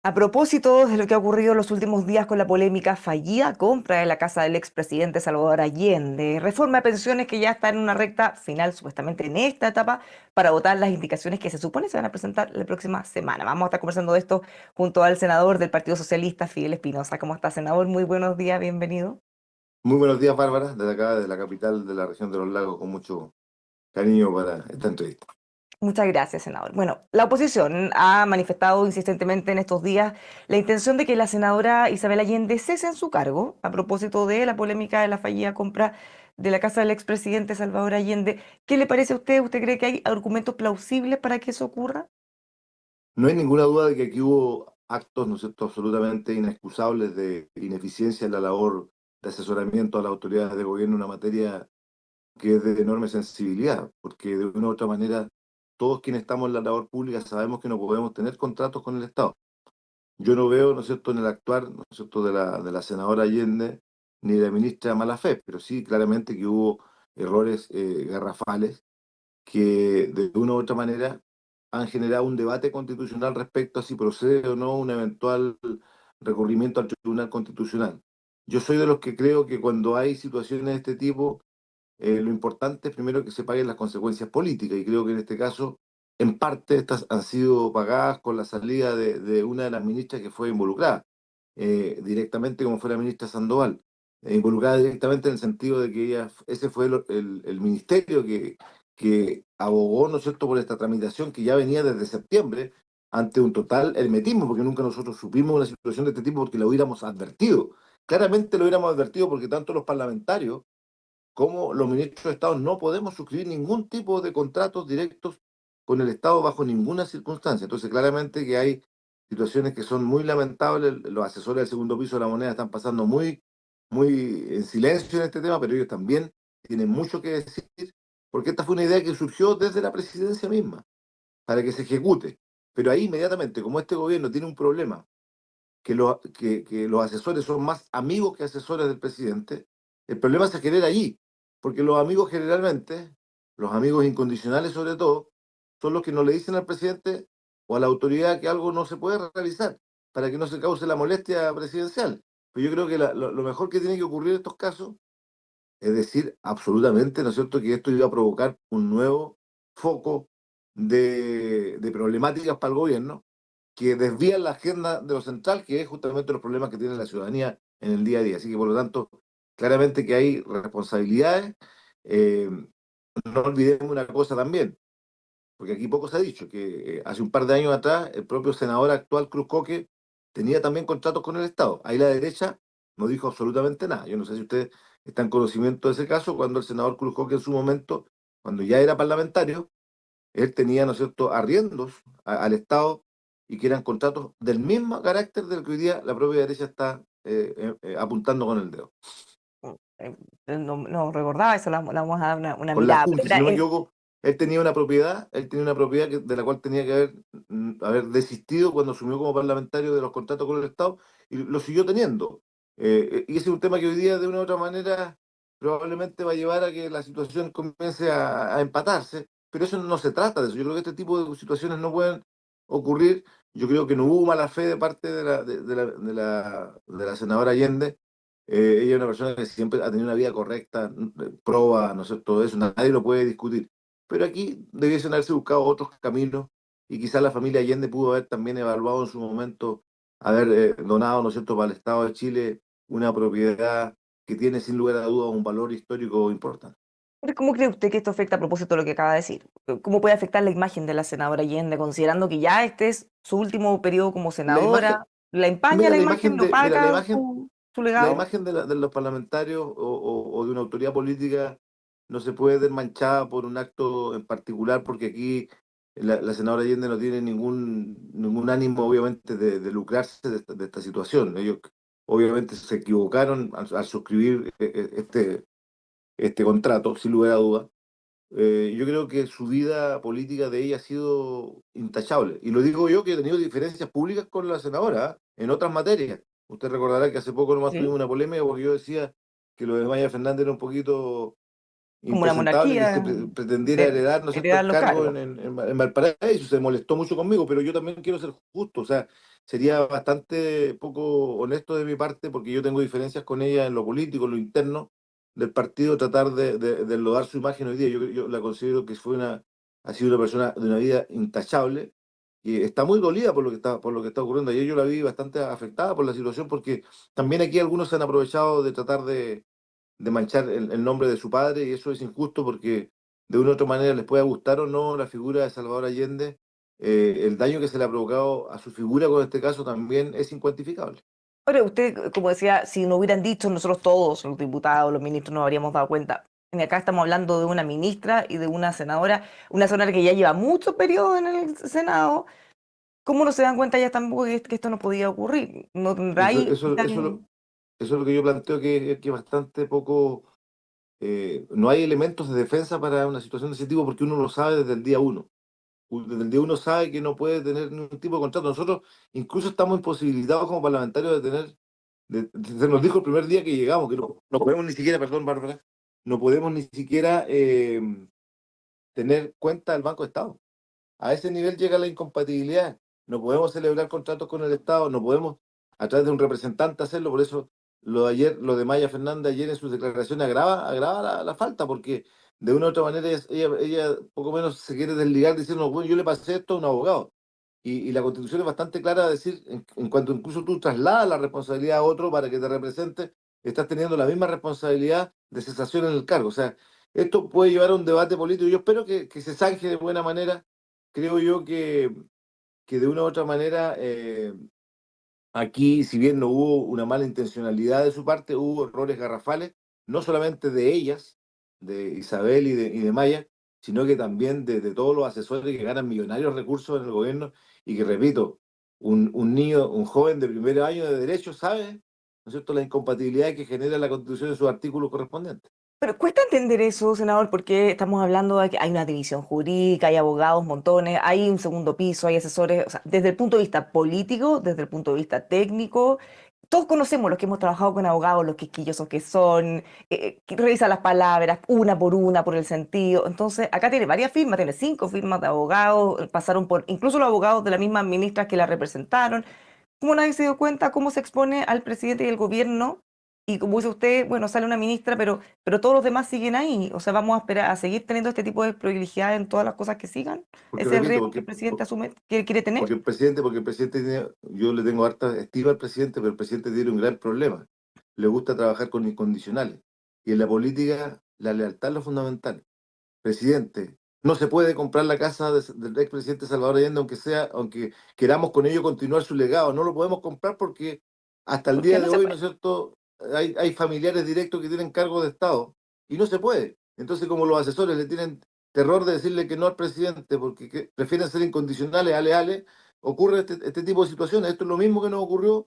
A propósito de lo que ha ocurrido en los últimos días con la polémica fallida compra de la casa del expresidente Salvador Allende, reforma de pensiones que ya está en una recta final, supuestamente en esta etapa, para votar las indicaciones que se supone se van a presentar la próxima semana. Vamos a estar conversando de esto junto al senador del Partido Socialista, Fidel Espinosa. ¿Cómo está, senador? Muy buenos días, bienvenido. Muy buenos días, Bárbara, desde acá, de la capital de la región de los lagos, con mucho cariño para esta entrevista. Muchas gracias, senador. Bueno, la oposición ha manifestado insistentemente en estos días la intención de que la senadora Isabel Allende cese en su cargo a propósito de la polémica de la fallida compra de la casa del expresidente Salvador Allende. ¿Qué le parece a usted? ¿Usted cree que hay argumentos plausibles para que eso ocurra? No hay ninguna duda de que aquí hubo actos, ¿no es cierto?, absolutamente inexcusables de ineficiencia en la labor de asesoramiento a las autoridades de gobierno en una materia que es de enorme sensibilidad, porque de una u otra manera todos quienes estamos en la labor pública sabemos que no podemos tener contratos con el Estado. Yo no veo, ¿no es cierto?, en el actuar, ¿no es cierto?, de la senadora Allende ni de la ministra mala fe, pero sí claramente que hubo errores garrafales que de una u otra manera han generado un debate constitucional respecto a si procede o no un eventual recurrimiento al Tribunal Constitucional. Yo soy de los que creo que cuando hay situaciones de este tipo, lo importante es primero que se paguen las consecuencias políticas, y creo que en este caso, en parte, estas han sido pagadas con la salida de una de las ministras que fue involucrada, directamente como fue la ministra Sandoval, involucrada directamente en el sentido de que ella, ese fue el ministerio que abogó, ¿no es cierto?, por esta tramitación que ya venía desde septiembre, ante un total hermetismo, porque nunca nosotros supimos una situación de este tipo porque lo hubiéramos advertido. Claramente lo hubiéramos advertido porque tanto los parlamentarios como los ministros de Estado no podemos suscribir ningún tipo de contratos directos con el Estado bajo ninguna circunstancia. Entonces, claramente que hay situaciones que son muy lamentables. Los asesores del segundo piso de la moneda están pasando muy en silencio en este tema, pero ellos también tienen mucho que decir, porque esta fue una idea que surgió desde la presidencia misma, para que se ejecute. Pero ahí inmediatamente, como este gobierno tiene un problema, que los asesores son más amigos que asesores del presidente, el problema se genera allí, porque los amigos generalmente, los amigos incondicionales sobre todo, son los que no le dicen al presidente o a la autoridad que algo no se puede realizar para que no se cause la molestia presidencial. Pero yo creo que lo mejor que tiene que ocurrir en estos casos es decir absolutamente, ¿no es cierto?, que esto iba a provocar un nuevo foco de problemáticas para el gobierno que desvían la agenda de lo central, que es justamente los problemas que tiene la ciudadanía en el día a día. Así que, por lo tanto, claramente que hay responsabilidades. Eh, no olvidemos una cosa también, porque aquí poco se ha dicho, que hace un par de años atrás el propio senador actual Cruz Coque tenía también contratos con el Estado. Ahí la derecha no dijo absolutamente nada. Yo no sé si ustedes están en conocimiento de ese caso, cuando el senador Cruz Coque en su momento, cuando ya era parlamentario, él tenía, ¿no es cierto?, arriendos al Estado, y que eran contratos del mismo carácter del que hoy día la propia derecha está apuntando con el dedo. Eh, no recordaba eso, la vamos a dar una Con la mirada. Pero Junta, si era no me equivoco, él tenía una propiedad de la cual tenía que haber desistido cuando asumió como parlamentario de los contratos con el Estado, y lo siguió teniendo. Y ese es un tema que hoy día, de una u otra manera, probablemente va a llevar a que la situación comience a empatarse, pero eso no se trata de eso. Yo creo que este tipo de situaciones no pueden ocurrir. Yo creo que no hubo mala fe de parte de la senadora Allende. Ella es una persona que siempre ha tenido una vida correcta, proba, no sé, todo eso, nadie lo puede discutir. Pero aquí debiesen haberse buscado otros caminos, y quizás la familia Allende pudo haber también evaluado en su momento haber donado, ¿no es cierto?, para el Estado de Chile una propiedad que tiene sin lugar a dudas un valor histórico importante. Pero ¿cómo cree usted que esto afecta a propósito de lo que acaba de decir? ¿Cómo puede afectar la imagen de la senadora Allende, considerando que ya este es su último periodo como La imagen, senadora? ¿La empaña mira, la la imagen? imagen ¿No la opaca imagen, su la legado? imagen de los parlamentarios o de una autoridad política no se puede ver manchada por un acto en particular, porque aquí la senadora Allende no tiene ningún ánimo, obviamente, de lucrarse de esta situación. Ellos, obviamente, se equivocaron al suscribir este contrato, sin lugar a dudas. Yo creo que su vida política de ella ha sido intachable. Y lo digo yo, que he tenido diferencias públicas con la senadora, ¿ah?, en otras materias. Usted recordará que hace poco nomás Sí. tuvimos una polémica porque yo decía que lo de Maya Fernández era un poquito como una impresentable que se monarquía, pretendiera de heredar, ¿no es cierto?, heredar el los cargo cargos. en Valparaíso. Se molestó mucho conmigo, pero yo también quiero ser justo. O sea, sería bastante poco honesto de mi parte, porque yo tengo diferencias con ella en lo político, en lo interno del partido, tratar de enlodar su imagen hoy día. Yo la considero que ha sido una persona de una vida intachable y está muy dolida por lo que está ocurriendo. Ayer yo la vi bastante afectada por la situación, porque también aquí algunos se han aprovechado de tratar de manchar el nombre de su padre, y eso es injusto porque de una u otra manera les pueda gustar o no la figura de Salvador Allende, el daño que se le ha provocado a su figura con este caso también es incuantificable. Ahora, usted, como decía, si no hubieran dicho nosotros todos, los diputados, los ministros, nos habríamos dado cuenta. Y acá estamos hablando de una ministra y de una senadora que ya lleva mucho periodo en el Senado. ¿Cómo no se dan cuenta ya tampoco que esto no podía ocurrir? No tendrá Eso, ahí eso, eso, eso es lo que yo planteo, que bastante poco, no hay elementos de defensa para una situación de ese tipo, porque uno lo sabe desde el día uno. Desde el día uno sabe que no puede tener ningún tipo de contrato. Nosotros incluso estamos imposibilitados como parlamentarios de tener, se nos dijo el primer día que llegamos, que no podemos ni siquiera, perdón, Bárbara, no podemos ni siquiera tener cuenta del Banco de Estado. A ese nivel llega la incompatibilidad. No podemos celebrar contratos con el Estado, no podemos a través de un representante hacerlo. Por eso lo de ayer, lo de Maya Fernández ayer en sus declaraciones agrava la falta, porque de una u otra manera ella poco menos se quiere desligar diciendo, bueno, yo le pasé esto a un abogado. Y la Constitución es bastante clara a decir, en cuanto incluso tú trasladas la responsabilidad a otro para que te represente, estás teniendo la misma responsabilidad de cesación en el cargo. O sea, esto puede llevar a un debate político. Yo espero que se zanje de buena manera. Creo yo que de una u otra manera, aquí, si bien no hubo una mala intencionalidad de su parte, hubo errores garrafales, no solamente de ellas, de Isabel y de Maya, sino que también de todos los asesores que ganan millonarios recursos en el gobierno y que, repito, un niño, un joven de primer año de derecho sabe, ¿no es cierto?, la incompatibilidad que genera la Constitución en sus artículos correspondientes. Pero cuesta entender eso, senador, porque estamos hablando de que hay una división jurídica, hay abogados, montones, hay un segundo piso, hay asesores, o sea, desde el punto de vista político, desde el punto de vista técnico, todos conocemos los que hemos trabajado con abogados, los quisquillosos que son, que revisan las palabras una, por el sentido. Entonces, acá tiene varias firmas, tiene 5 firmas de abogados, pasaron por, incluso los abogados de la misma ministra que la representaron. ¿Cómo nadie se dio cuenta cómo se expone al presidente y el gobierno? Y como dice usted, bueno, sale una ministra, pero todos los demás siguen ahí. O sea, vamos a esperar a seguir teniendo este tipo de privilegiidad en todas las cosas que sigan. Porque, ¿Ese es el repito, riesgo que el presidente asume, que quiere tener? porque el presidente tiene, yo le tengo harta estima al presidente, pero el presidente tiene un gran problema. Le gusta trabajar con incondicionales. Y en la política, la lealtad es lo fundamental. Presidente, no se puede comprar la casa del expresidente Salvador Allende, aunque queramos con ello continuar su legado. No lo podemos comprar porque hasta el Porque día no de se hoy, ¿no puede. es cierto? Hay familiares directos que tienen cargo de Estado y no se puede. Entonces, como los asesores le tienen terror de decirle que no al presidente porque prefieren ser incondicionales, ale, ocurre este tipo de situaciones. Esto es lo mismo que nos ocurrió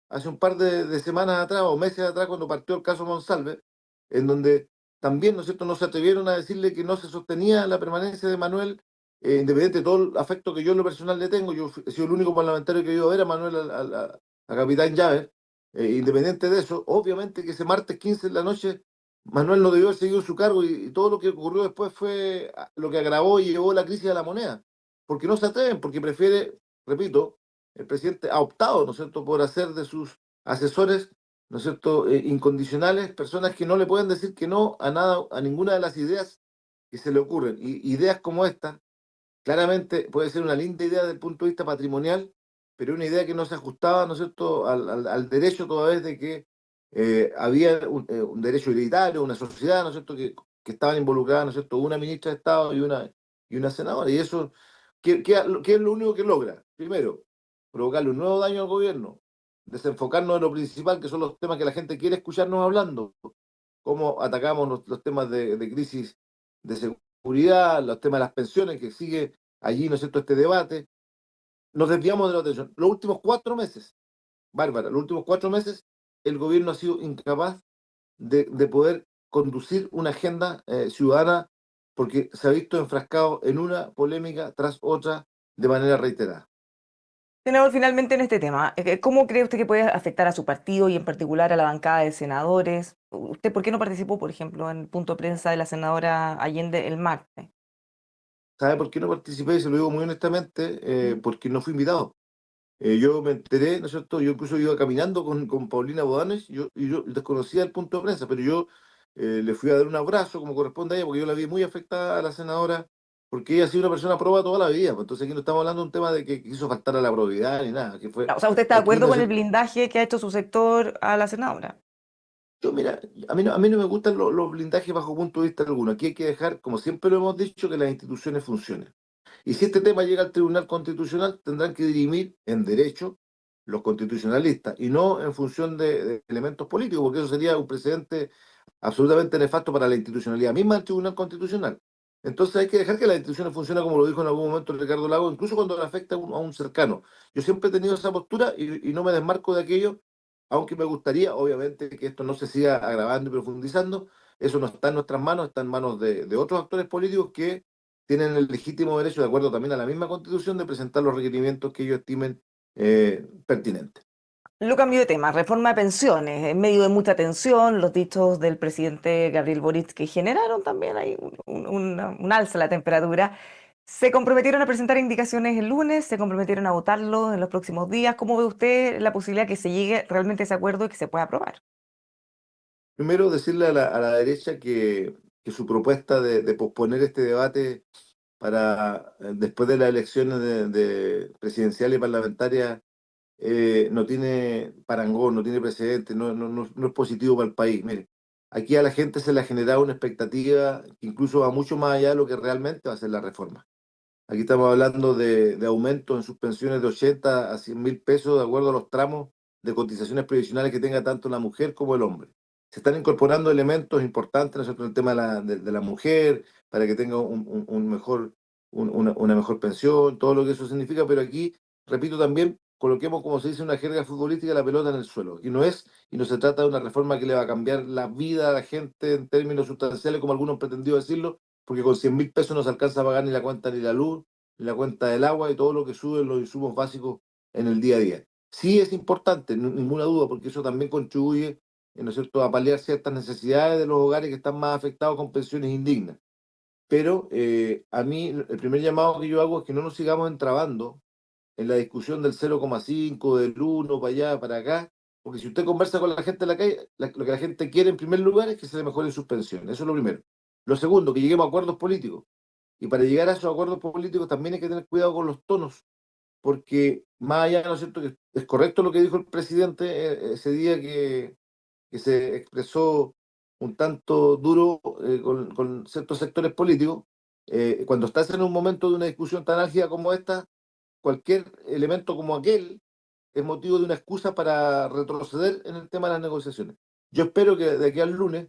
hace un par de semanas atrás o meses atrás cuando partió el caso Monsalve, en donde también, ¿no es cierto?, no se atrevieron a decirle que no se sostenía la permanencia de Manuel, independiente de todo el afecto que yo en lo personal le tengo. Yo he sido el único parlamentario que he ido a ver a Manuel, a Capitán Llaves. Independiente de eso, obviamente que ese martes 15 de la noche Manuel no debió haber seguido su cargo, y todo lo que ocurrió después fue lo que agravó y llevó la crisis de la moneda, porque no se atreven, porque prefiere, repito, el presidente ha optado, ¿no es cierto?, por hacer de sus asesores, ¿no es cierto?, incondicionales, personas que no le pueden decir que no a nada, a ninguna de las ideas que se le ocurren. Y ideas como esta, claramente puede ser una linda idea desde el punto de vista patrimonial, pero una idea que no se ajustaba, ¿no es cierto?, al derecho toda vez de que había un derecho hereditario, una sociedad, ¿no es cierto?, que estaban involucradas, ¿no es cierto?, una ministra de Estado y una senadora. Y eso, ¿qué es lo único que logra? Primero, provocarle un nuevo daño al gobierno, desenfocarnos de lo principal, que son los temas que la gente quiere escucharnos hablando, cómo atacamos los temas de crisis de seguridad, los temas de las pensiones, que sigue allí, ¿no es cierto?, este debate. Nos desviamos de la atención. Los últimos 4 meses, Bárbara, los últimos 4 meses, el gobierno ha sido incapaz de poder conducir una agenda ciudadana, porque se ha visto enfrascado en una polémica tras otra de manera reiterada. Senador, finalmente en este tema, ¿cómo cree usted que puede afectar a su partido y en particular a la bancada de senadores? ¿Usted por qué no participó, por ejemplo, en el punto de prensa de la senadora Allende el martes? ¿Sabe por qué no participé? Y se lo digo muy honestamente, ¿Mm? porque no fui invitado. Yo me enteré, ¿no es cierto? Yo incluso iba caminando con Paulina Bodanes y yo desconocía el punto de prensa, pero yo le fui a dar un abrazo como corresponde a ella, porque yo la vi muy afectada a la senadora, porque ella ha sido una persona probada toda la vida. Pues, entonces aquí no estamos hablando de un tema de que quiso faltar a la probidad ni nada, que fue O sea, ¿usted está de aquí, acuerdo ¿no es con el cierto? blindaje que ha hecho su sector a la senadora? Yo, mira, a mí no me gustan los blindajes bajo punto de vista alguno. Aquí hay que dejar, como siempre lo hemos dicho, que las instituciones funcionen. Y si este tema llega al Tribunal Constitucional, tendrán que dirimir en derecho los constitucionalistas y no en función de elementos políticos, porque eso sería un precedente absolutamente nefasto para la institucionalidad misma del Tribunal Constitucional. Entonces hay que dejar que las instituciones funcionen como lo dijo en algún momento Ricardo Lago, incluso cuando le afecta a un cercano. Yo siempre he tenido esa postura y no me desmarco de aquello, aunque me gustaría, obviamente, que esto no se siga agravando y profundizando. Eso no está en nuestras manos, está en manos de otros actores políticos que tienen el legítimo derecho, de acuerdo también a la misma Constitución, de presentar los requerimientos que ellos estimen pertinentes. Lo cambio de tema, reforma de pensiones, en medio de mucha tensión, los dichos del presidente Gabriel Boric que generaron también ahí un alza en la temperatura. Se comprometieron a presentar indicaciones el lunes, se comprometieron a votarlo en los próximos días. ¿Cómo ve usted la posibilidad que se llegue realmente a ese acuerdo y que se pueda aprobar? Primero, decirle a la derecha que su propuesta de posponer este debate para después de las elecciones de presidenciales y parlamentarias no tiene parangón, no tiene precedente, no es positivo para el país. Mire, aquí a la gente se le ha generado una expectativa que incluso va mucho más allá de lo que realmente va a ser la reforma. Aquí estamos hablando de aumento en sus pensiones de 80 a 100 mil pesos de acuerdo a los tramos de cotizaciones previsionales que tenga tanto la mujer como el hombre. Se están incorporando elementos importantes, ¿no es cierto?, en el tema de la mujer, para que tenga un mejor, una mejor pensión, todo lo que eso significa, pero aquí, repito también, coloquemos, como se dice en una jerga futbolística, la pelota en el suelo. Y no se trata de una reforma que le va a cambiar la vida a la gente en términos sustanciales, como algunos han pretendido decirlo, porque con 100 mil pesos no se alcanza a pagar ni la cuenta ni la luz, ni la cuenta del agua y todo lo que suben los insumos básicos en el día a día. Sí es importante, ninguna duda, porque eso también contribuye, ¿no es cierto?, a paliar ciertas necesidades de los hogares que están más afectados con pensiones indignas. Pero a mí el primer llamado que yo hago es que no nos sigamos entrabando en la discusión del 0,5, del 1, para allá, para acá, porque si usted conversa con la gente en la calle, lo que la gente quiere en primer lugar es que se le mejoren sus pensiones. Eso es lo primero. Lo segundo, que lleguemos a acuerdos políticos. Y para llegar a esos acuerdos políticos también hay que tener cuidado con los tonos, porque más allá, ¿no es cierto?, que es correcto lo que dijo el presidente ese día que se expresó un tanto duro con ciertos sectores políticos, cuando estás en un momento de una discusión tan álgida como esta, cualquier elemento como aquel es motivo de una excusa para retroceder en el tema de las negociaciones. Yo espero que de aquí al lunes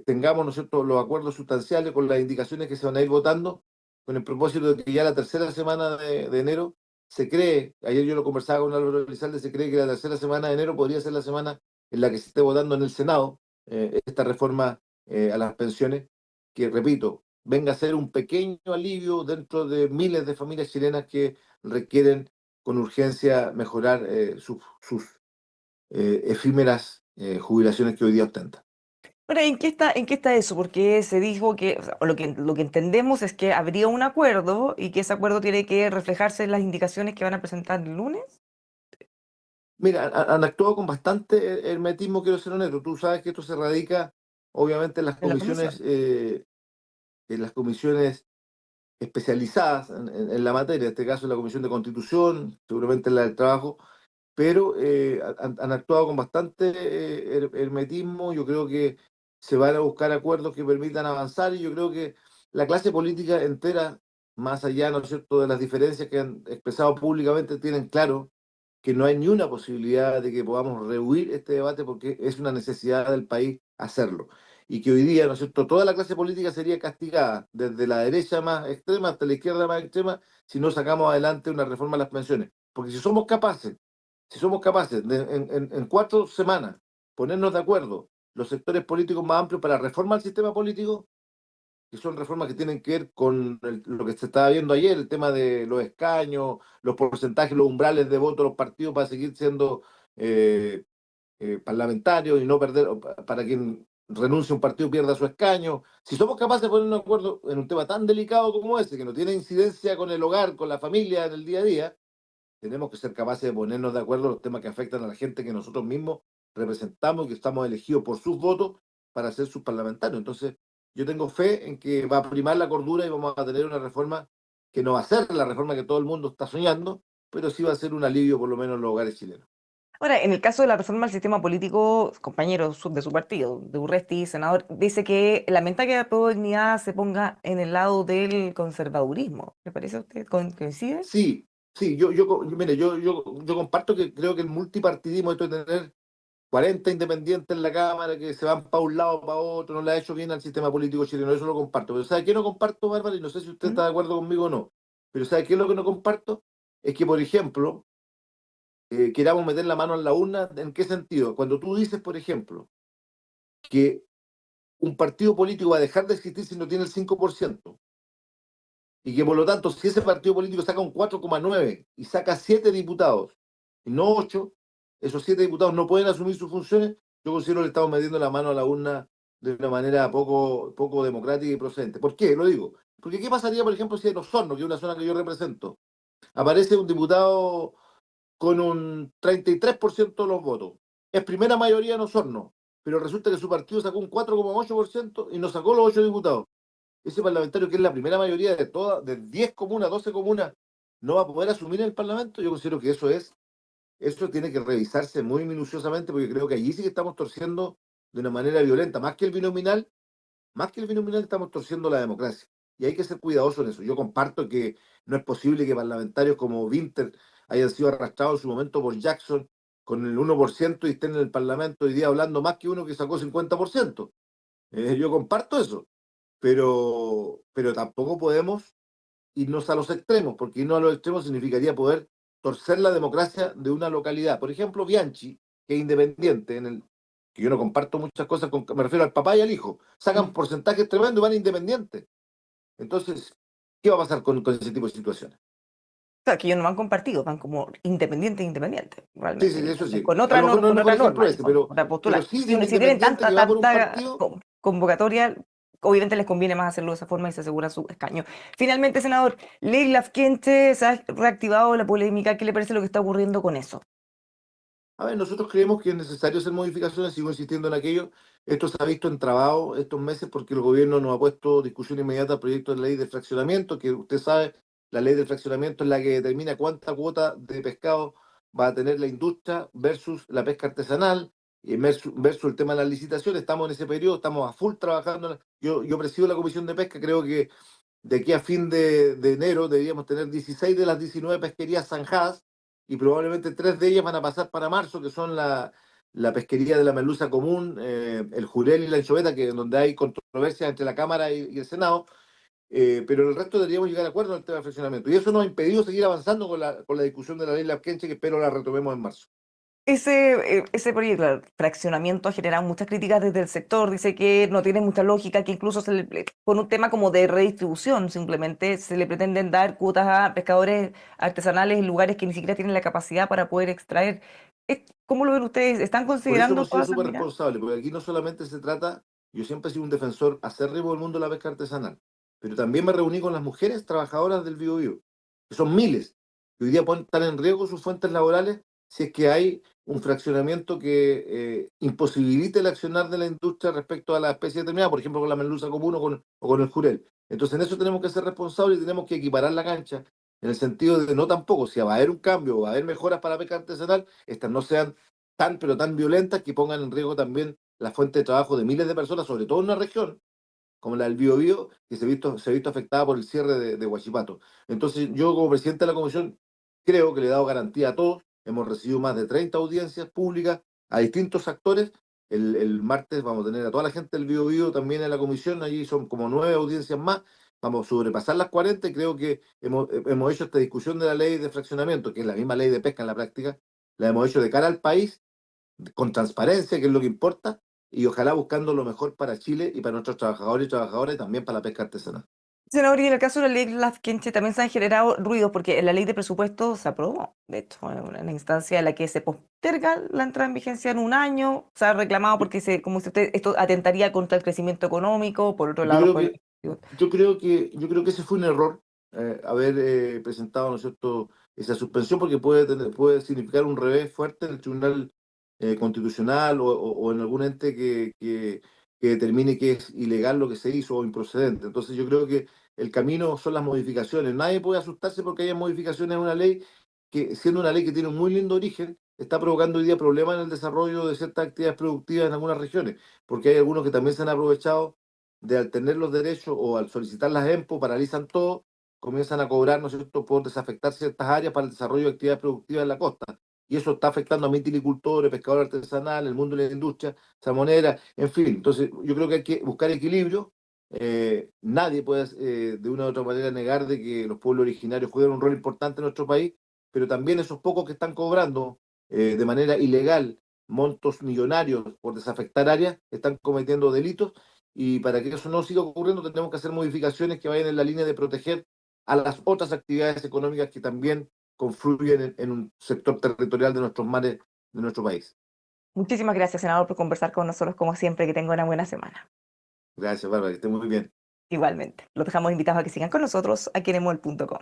tengamos, ¿no es cierto?, los acuerdos sustanciales con las indicaciones que se van a ir votando, con el propósito de que ya la tercera semana de enero se cree, ayer yo lo conversaba con Álvaro Elizalde, se cree que la tercera semana de enero podría ser la semana en la que se esté votando en el Senado esta reforma a las pensiones, que repito, venga a ser un pequeño alivio dentro de miles de familias chilenas que requieren con urgencia mejorar sus efímeras jubilaciones que hoy día ostentan. Ahora, en qué está eso? Porque se dijo que, o sea, o lo que entendemos es que habría un acuerdo y que ese acuerdo tiene que reflejarse en las indicaciones que van a presentar el lunes Mira, han actuado con bastante hermetismo, quiero ser honesto. Tú sabes que esto se radica, obviamente, en la comisión. en las comisiones especializadas en la materia, en este caso en la Comisión de Constitución, seguramente en la del Trabajo, pero han actuado con bastante hermetismo. Yo creo que se van a buscar acuerdos que permitan avanzar y yo creo que la clase política entera, más allá, ¿no es cierto?, de las diferencias que han expresado públicamente, tienen claro que no hay ni una posibilidad de que podamos rehuir este debate porque es una necesidad del país hacerlo. Y que hoy día, ¿no es cierto?, toda la clase política sería castigada, desde la derecha más extrema hasta la izquierda más extrema, si no sacamos adelante una reforma a las pensiones. Porque si somos capaces de en 4 semanas ponernos de acuerdo los sectores políticos más amplios para reformar el sistema político, que son reformas que tienen que ver con lo que se estaba viendo ayer, el tema de los escaños, los porcentajes, los umbrales de voto de los partidos para seguir siendo eh, parlamentarios y no perder, para quien renuncie a un partido pierda su escaño. Si somos capaces de ponernos de acuerdo en un tema tan delicado como ese, que no tiene incidencia con el hogar, con la familia en el día a día, tenemos que ser capaces de ponernos de acuerdo en los temas que afectan a la gente que nosotros mismos representamos, que estamos elegidos por sus votos para ser sus parlamentarios. Entonces, yo tengo fe en que va a primar la cordura y vamos a tener una reforma que no va a ser la reforma que todo el mundo está soñando, pero sí va a ser un alivio por lo menos en los hogares chilenos. Ahora, en el caso de la reforma al sistema político, compañeros de su partido, de Urresti, senador, dice que lamenta que la Dignidad se ponga en el lado del conservadurismo. ¿Le parece a usted? ¿Coincide? Sí, sí, mire, yo comparto que creo que el multipartidismo, esto de tener 40 independientes en la Cámara que se van para un lado para otro, no le ha hecho bien al sistema político chileno, eso lo comparto. Pero ¿sabe qué no comparto, Bárbara? Y no sé si usted ¿Mm? está de acuerdo conmigo o no. Pero ¿sabe qué es lo que no comparto? Es que, por ejemplo, queramos meter la mano en la urna, ¿en qué sentido? Cuando tú dices, por ejemplo, que un partido político va a dejar de existir si no tiene el 5%, y que por lo tanto, si ese partido político saca un 4,9 y saca 7 diputados, y no 8, esos 7 diputados no pueden asumir sus funciones, yo considero que le estamos metiendo la mano a la urna de una manera poco democrática y procedente. ¿Por qué? Lo digo. Porque ¿qué pasaría, por ejemplo, si en Osorno, que es una zona que yo represento, aparece un diputado con un 33% de los votos? Es primera mayoría en Osorno, pero resulta que su partido sacó un 4,8% y no sacó los 8 diputados. Ese parlamentario, que es la primera mayoría de todas, de 10 comunas, 12 comunas, no va a poder asumir el Parlamento. Yo considero que eso tiene que revisarse muy minuciosamente, porque creo que allí sí que estamos torciendo de una manera violenta. Más que el binominal estamos torciendo la democracia. Y hay que ser cuidadosos en eso. Yo comparto que no es posible que parlamentarios como Winter hayan sido arrastrados en su momento por Jackson con el 1% y estén en el Parlamento hoy día hablando más que uno que sacó 50%. Yo comparto eso, pero tampoco podemos irnos a los extremos, porque irnos a los extremos significaría poder torcer la democracia de una localidad. Por ejemplo, Bianchi, que es independiente, que yo no comparto muchas cosas, me refiero al papá y al hijo, sacan Mm. porcentajes tremendos y van independientes. Entonces, ¿qué va a pasar con ese tipo de situaciones? O sea, que ellos no van compartidos, van como independiente, Sí, sí, realmente. eso Entonces, sí. A lo mejor no es el con mejor otra ejemplo norma, en el ese, fondo, pero, para pero postular. sí de un Si tienen independiente que va por un partido. convocatoria, obviamente les conviene más hacerlo de esa forma y se asegura su escaño. Finalmente, senador, Leila Fkenche se ha reactivado la polémica. ¿Qué le parece lo que está ocurriendo con eso? A ver, nosotros creemos que es necesario hacer modificaciones, sigo insistiendo en aquello. Esto se ha visto entrabado estos meses porque el gobierno nos ha puesto discusión inmediata al proyecto de ley de fraccionamiento, que usted sabe, la ley de fraccionamiento es la que determina cuánta cuota de pescado va a tener la industria versus la pesca artesanal, y versus el tema de las licitaciones. Estamos en ese periodo, estamos a full trabajando. Yo presido la Comisión de Pesca, creo que de aquí a fin de enero deberíamos tener 16 de las 19 pesquerías zanjadas y probablemente 3 de ellas van a pasar para marzo, que son la pesquería de la merluza común, el jurel y la anchoveta, que donde hay controversia entre la Cámara y el Senado, pero en el resto deberíamos llegar a acuerdo en el tema de fraccionamiento. Y eso nos ha impedido seguir avanzando con la discusión de la ley Lapkenche, que espero la retomemos en marzo. Ese proyecto, el fraccionamiento, ha generado muchas críticas desde el sector. Dice que no tiene mucha lógica, que incluso con un tema como de redistribución, simplemente se le pretenden dar cuotas a pescadores artesanales en lugares que ni siquiera tienen la capacidad para poder extraer. ¿Cómo lo ven ustedes? ¿Están Por eso considerando hemos sido todas esas súper miradas? responsables, porque aquí no solamente se trata, yo siempre he sido un defensor acérrimo del mundo de la pesca artesanal, pero también me reuní con las mujeres trabajadoras del Biobío, que son miles, que hoy día pueden estar en riesgo sus fuentes laborales si es que hay un fraccionamiento que imposibilite el accionar de la industria respecto a la especie determinada, por ejemplo con la merluza común o con el jurel. Entonces en eso tenemos que ser responsables y tenemos que equiparar la cancha, en el sentido de no tampoco, si va a haber un cambio o va a haber mejoras para la pesca artesanal, estas no sean pero tan violentas que pongan en riesgo también la fuente de trabajo de miles de personas, sobre todo en una región como la del Biobío, que se ha visto afectada por el cierre de Huachipato. Entonces, yo como presidente de la comisión creo que le he dado garantía a todos. Hemos recibido más de 30 audiencias públicas a distintos actores. El martes vamos a tener a toda la gente del Biobío también en la comisión. Allí son como 9 audiencias más. Vamos a sobrepasar las 40 y creo que hemos hecho esta discusión de la ley de fraccionamiento, que es la misma ley de pesca en la práctica, la hemos hecho de cara al país con transparencia, que es lo que importa, y ojalá buscando lo mejor para Chile y para nuestros trabajadores y trabajadoras y también para la pesca artesanal. Senador, y en el caso de la ley Lafkenche también se han generado ruidos porque la ley de presupuesto se aprobó, de hecho, en una instancia en la que se posterga la entrada en vigencia en un año, se ha reclamado porque como dice usted, esto atentaría contra el crecimiento económico, por otro Yo lado los creo pueblos. que, yo creo que ese fue un error, haber presentado, ¿no es cierto?, esa suspensión, porque puede significar un revés fuerte en el Tribunal Constitucional o en algún ente que determine que es ilegal lo que se hizo o improcedente. Entonces yo creo que el camino son las modificaciones. Nadie puede asustarse porque haya modificaciones en una ley que, siendo una ley que tiene un muy lindo origen, está provocando hoy día problemas en el desarrollo de ciertas actividades productivas en algunas regiones, porque hay algunos que también se han aprovechado de, al tener los derechos o al solicitar las EMPO, paralizan todo, comienzan a cobrar, ¿no es cierto?, por desafectar ciertas áreas para el desarrollo de actividades productivas en la costa. Y eso está afectando a mitilicultores, pescadores artesanales, el mundo de la industria, salmonera, en fin. Entonces, yo creo que hay que buscar equilibrio. Nadie puede, de una u otra manera, negar de que los pueblos originarios juegan un rol importante en nuestro país, pero también esos pocos que están cobrando de manera ilegal montos millonarios por desafectar áreas están cometiendo delitos, y para que eso no siga ocurriendo tenemos que hacer modificaciones que vayan en la línea de proteger a las otras actividades económicas que también confluyen en un sector territorial de nuestros mares, de nuestro país. Muchísimas gracias, senador, por conversar con nosotros como siempre, que tenga una buena semana. Gracias, Bárbara, que esté muy bien. Igualmente, los dejamos invitados a que sigan con nosotros aquí en emol.com.